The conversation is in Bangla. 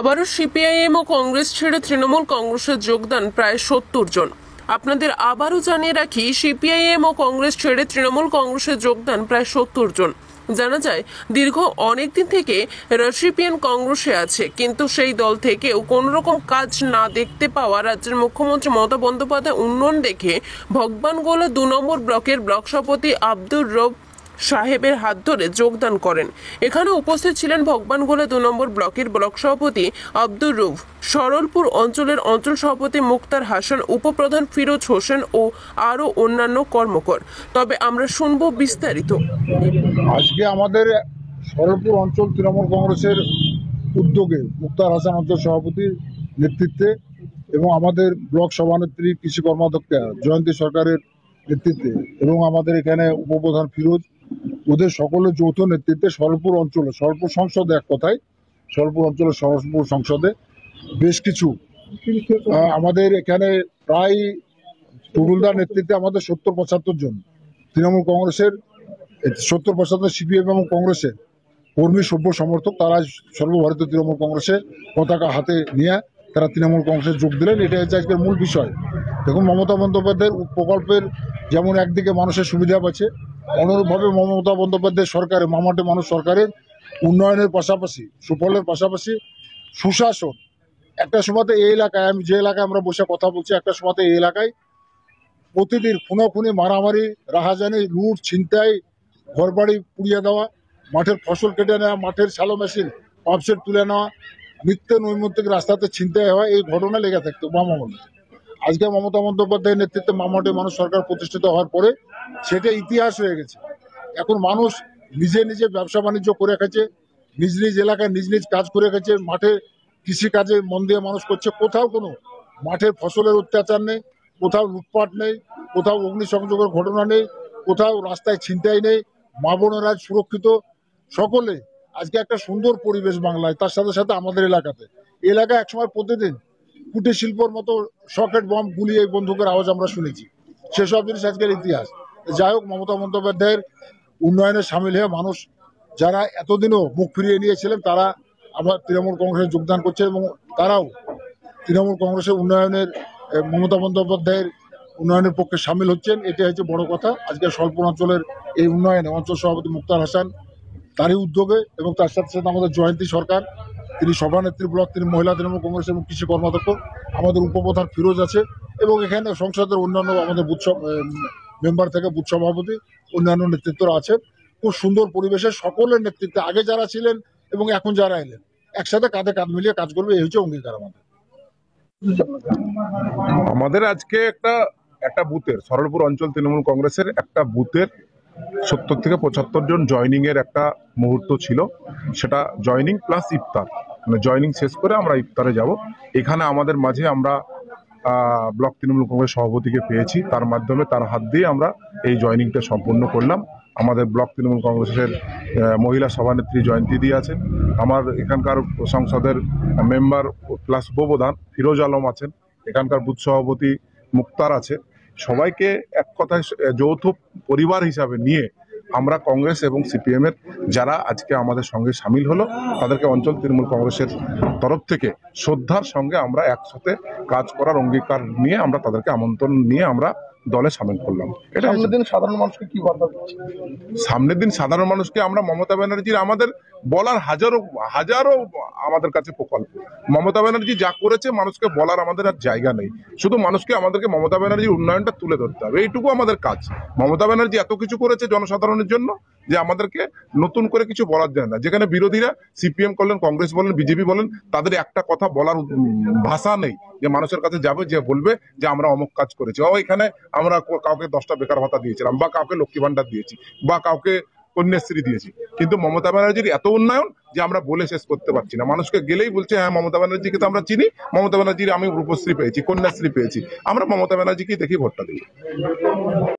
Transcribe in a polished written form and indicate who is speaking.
Speaker 1: আবারও সিপিআইএম ও কংগ্রেস ছেড়ে তৃণমূল কংগ্রেসে যোগদান প্রায় ৭০ জন। আপনাদের আবারও জানিয়ে রাখি, সিপিআইএম ও কংগ্রেস ছেড়ে তৃণমূল কংগ্রেসে যোগদান প্রায় ৭০ জন। জানা যায়, দীর্ঘ অনেকদিন থেকে সিপিএম কংগ্রেসে আছে, কিন্তু সেই দল থেকেও কোন রকম কাজ না দেখতে পাওয়া রাজ্যের মুখ্যমন্ত্রী মমতা বন্দ্যোপাধ্যায় উন্নয়ন দেখে ভগবানগোলা ২ নম্বর ব্লকের ব্লক সভাপতি আব্দুর রব সাহেবের হাত ধরে যোগদান করেন। এখানে উপস্থিত ছিলেন ভগবানগোলা ২ নম্বর ব্লকের ব্লক সভাপতি আব্দুর রউফ, সরলপুর অঞ্চলের অঞ্চল সভাপতি মুক্তার হাসান, উপপ্রধান ফিরোজ হোসেন ও আরো অন্যান্য কর্মকর। তবে আমরা শুনবো বিস্তারিত।
Speaker 2: আজকে আমাদের সরলপুর অঞ্চল তৃণমূল কংগ্রেসের উদ্যোগে মুক্তার হাসান অঞ্চল সভাপতির নেতৃত্বে এবং আমাদের ব্লক সভানেত্রী কৃষি কর্মাধ্যক্ষা জয়ন্তী সরকারের নেতৃত্বে এবং আমাদের এখানে উপপ্রধান ফিরোজ, ওদের সকলের যৌথ নেতৃত্বে সরলপুর অঞ্চলে, সরলপুর সংসদে, এক কথায় সরলপুর অঞ্চলের সরলপুর সংসদে বেশ কিছু আমাদের এখানে প্রায় টুডুলদার নেতৃত্বে আমাদের ৭০-৭৫ জন তৃণমূল কংগ্রেসের, ৭০-৭৫ সিপিএম এবং কংগ্রেসের কর্মী, সভ্য সমর্থক, তারা সর্বভারতীয় তৃণমূল কংগ্রেসে পতাকা হাতে নিয়ে তারা তৃণমূল কংগ্রেসে যোগ দিলেন। এটা হচ্ছে আজকের মূল বিষয়। দেখুন, মমতা বন্দ্যোপাধ্যায়ের প্রকল্পের যেমন একদিকে মানুষের সুবিধা পাচ্ছে, অনুরূপভাবে মমতা বন্দ্যোপাধ্যায় সরকারের, মামাটে মানুষ সরকারের উন্নয়নের পাশাপাশি, সুফলের পাশাপাশি সুশাসন। একটা সময়তে এই এলাকায়, আমি যে এলাকায় আমরা বসে কথা বলছি, একটা সময়তে এই এলাকায় প্রতিদিন খুনোখুনি, মারামারি, রাহাজানি, লুট, ছিনতাই, ঘরবাড়ি পুড়িয়ে দেওয়া, মাঠের ফসল কেটে নেওয়া, মাঠের শ্যালো মেশিন পাম্পসেট তুলে নেওয়া, নিত্য নৈমিত্তিক রাস্তাতে ছিনতাই হওয়া, এই ঘটনা লেগে থাকতো মামামলে। আজকে মমতা বন্দ্যোপাধ্যায়ের নেতৃত্বে মামাটে মানুষ সরকার প্রতিষ্ঠিত হওয়ার পরে সেটা ইতিহাস হয়ে গেছে। এখন মানুষ নিজে নিজে ব্যবসা বাণিজ্য করে খাচ্ছে, নিজ নিজ এলাকায় নিজ নিজ কাজ করে খাচ্ছে, মাঠে কৃষিকাজে মন দিয়ে মানুষ করছে। কোথাও কোনো মাঠের ফসলের অত্যাচার নেই, কোথাও লুটপাট নেই, কোথাও অগ্নিসংযোগের ঘটনা নেই, কোথাও রাস্তায় ছিনতাই নেই, মা বোনেরা সুরক্ষিত। সকলে আজকে একটা সুন্দর পরিবেশ বাংলায়। তার সাথে সাথে আমাদের এলাকায় একসময় প্রতিদিন কুটির শিল্পর মতো সকেট বম, গুলি, এই বন্দুকের আওয়াজ আমরা শুনেছি। সেসব জিনিস আজকের ইতিহাস। যাই হোক, মমতা বন্দ্যোপাধ্যায়ের উন্নয়নে সামিল হয়ে মানুষ যারা এতদিনও মুখ ফিরিয়ে নিয়েছিলেন, তারা আবার তৃণমূল কংগ্রেসে যোগদান করছে এবং তারাও তৃণমূল কংগ্রেসের উন্নয়নের, মমতা বন্দ্যোপাধ্যায়ের উন্নয়নের পক্ষে সামিল হচ্ছেন। এটা হচ্ছে বড় কথা। আজকে সরলপুর অঞ্চলের এই উন্নয়নে অঞ্চল সভাপতি মুক্তার হাসান, তারই উদ্যোগে, এবং তার সাথে সাথে আমাদের জয়ন্তী সরকার, তিনি সভানেত্রী ব্লক, তিনি মহিলা তৃণমূল কংগ্রেস এবং কৃষি কর্মাধ্যক্ষ, আমাদের উপপ্রধান ফিরোজ আছে, এবং এখানে সংসদের অন্যান্য আমাদের বুথ মেম্বার থেকে বুথ সভাপতি, অন্যান্য নেতৃত্বরা আছে। খুব সুন্দর পরিবেশে সকলের নেতৃত্বে আগে যারা ছিলেন এবং এখন যারা এলেন একসাথে কাঁধে কাঁধ মিলিয়ে কাজ করবে, এই হচ্ছে অঙ্গীকার
Speaker 3: আমাদের। আজকে একটা বুথের, সরলপুর অঞ্চল তৃণমূল কংগ্রেসের একটা বুথের ৭০ থেকে ৭৫ জন জয়নিং এর একটা মুহূর্ত ছিল। সেটা জয়নিং প্লাস ইফতার, মানে জয়নিং শেষ করে আমরা ইফতারে যাব। এখানে আমাদের মাঝে আমরা ব্লক তৃণমূল কংগ্রেস সভাপতিকে পেয়েছি, তার মাধ্যমে তার হাত দিয়ে আমরা এই জয়নিংটা সম্পূর্ণ করলাম। আমাদের ব্লক তৃণমূল কংগ্রেসের মহিলা সভানেত্রী জয়ন্তী দি আছেন, আমার এখানকার সংসদের মেম্বার প্লাস উপপ্রধান ফিরোজ আলম আছেন, এখানকার বুথ সভাপতি মুক্তার আছে। সবাইকে এক কথায় যৌথ পরিবার হিসাবে নিয়ে আমরা কংগ্রেস এবং সিপিএম এর যারা আজকে আমাদের সঙ্গে সামিল হলো, তাদেরকে অঞ্চল তৃণমূল কংগ্রেসের তরফ থেকে শ্রদ্ধার সঙ্গে আমরা একসাথে কাজ করার অঙ্গীকার নিয়ে আমরা তাদেরকে আমন্ত্রণ নিয়ে আমরা দলে সামিল করলাম। এটা সামনের দিন সাধারণ মানুষকে কি বার্তা দিচ্ছে? সামনের দিন সাধারণ মানুষকে আমরা মমতা ব্যানার্জির, আমাদের বলার হাজারো আমাদের কাছে প্রকল্প, মমতা ব্যানার্জি যা করেছে মানুষকে বলার আমাদের আর জায়গা নেই। শুধু আমাদেরকে মমতা ব্যানার্জির উন্নয়নটা তুলে ধরতে হবে, এইটুকু আমাদের কাজ। মমতা ব্যানার্জি এত কিছু করেছে জনসাধারণের জন্য যে আমাদেরকে নতুন করে কিছু বলার যায় না। যেখানে বিরোধীরা, সিপিএম বলেন, কংগ্রেস বলেন, বিজেপি বলেন, তাদের একটা কথা বলার ভাষা নেই যে মানুষের কাছে যাবে, যে বলবে যে আমরা অমুক কাজ করেছি, এখানে আমরা কাউকে 10টা বেকার ভাতা দিয়েছিলাম, বা কাউকে লক্ষ্মী ভান্ডার দিয়েছি, বা কাউকে কন্যাশ্রী দিয়েছি। কিন্তু মমতা ব্যানার্জির এত উন্নয়ন যে আমরা বলে শেষ করতে পারছি না। মানুষকে গেলেই বলছে হ্যাঁ মমতা ব্যানার্জিকে তো আমরা চিনি, মমতা ব্যানার্জির আমি রূপশ্রী পেয়েছি, কন্যাশ্রী পেয়েছি। আমরা মমতা ব্যানার্জিকেই দেখি ভোটটা দিই।